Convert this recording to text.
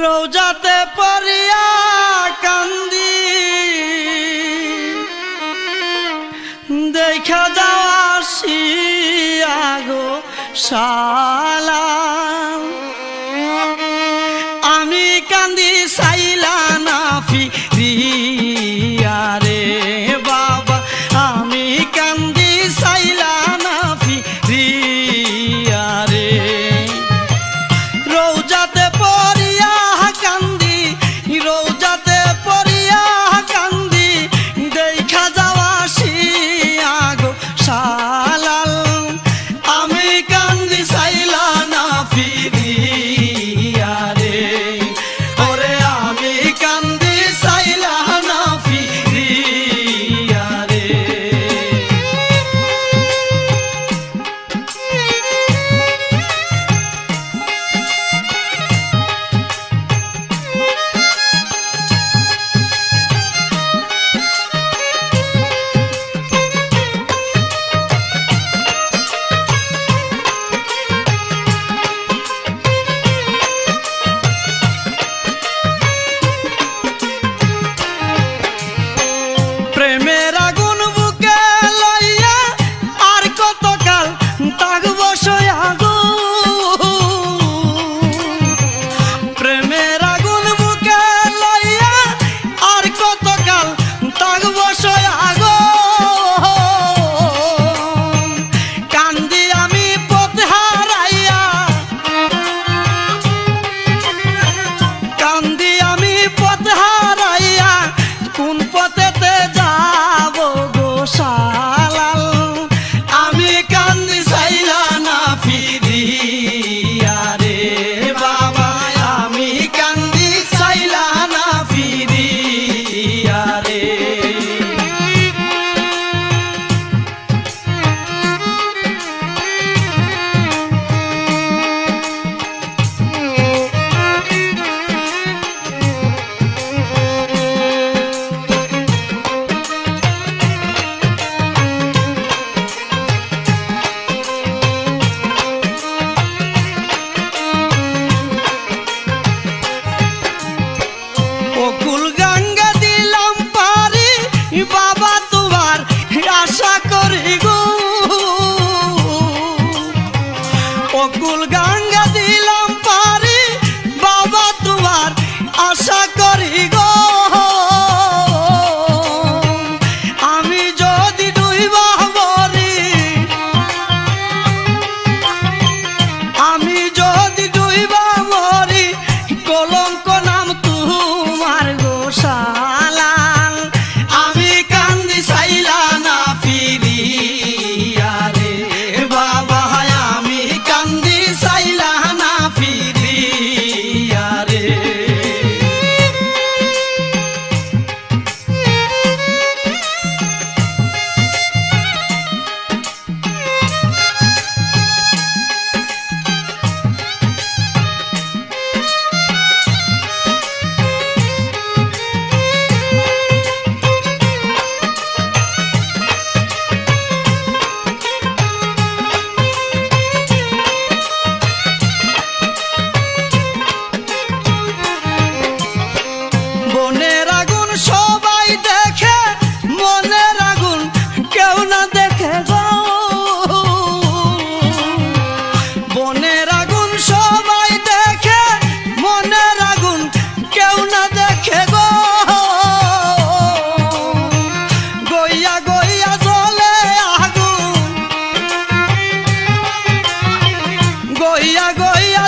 রোজাতে পড়িয়া কান্দি দেখা যাওয়া গো সালাম আমি কান্দি সাইলা না ফিরিয়া রে বাবা আমি কান্দি সাইলা না ফিরিয়া রে রোজাতে পড়িয়া কান্দি রোজাতে পড়িয়া কান্দি দেখা যাওয়া গো সালাল আমি কান্দি সাইলা না ফিরিয়া রে ওরে আমি কান্দি সাইলা না ফিরিয়া রে প্রেমের আগুন বুকে লইয়া আর কতকাল থাকবো সইয়া গো প্রেমের আগুন বুকে লইয়া আর কতকাল থাকবো সইয়া গো কান্দি আমি পথ হারাইয়া কান্দি আমি পথ হারাইয়া কোন পথেতে যাব গো সালাল আমি কান্দি সাইলা না ফিরিয়া রে বাবা আমি কান্দি সাইলা না ফিরিয়া রে অকুল গঙ্গা দিলাম পারি বাবা তোমার আশা করি গো অকুল গঙ্গা দিলাম পারি বাবা তোমার আশা করি গো আমি যদি ডুইবা মরি আমি যদি ডুইবা মরি কলঙ্ক নাম তোমার গো সালাল আমি কান্দি সাইলা না ফিরিয়া রে বাবা আমি কান্দি সাইলা না ফিরিয়া রে বনের আগুন সবাই দেখে মনের আগুন কেউ না দেখে গো বনের আগুন সবাই দেখে মনের আগুন কেউ না দেখে গো গইয়া গইয়া জ্বলে আগুন গইয়া গইয়া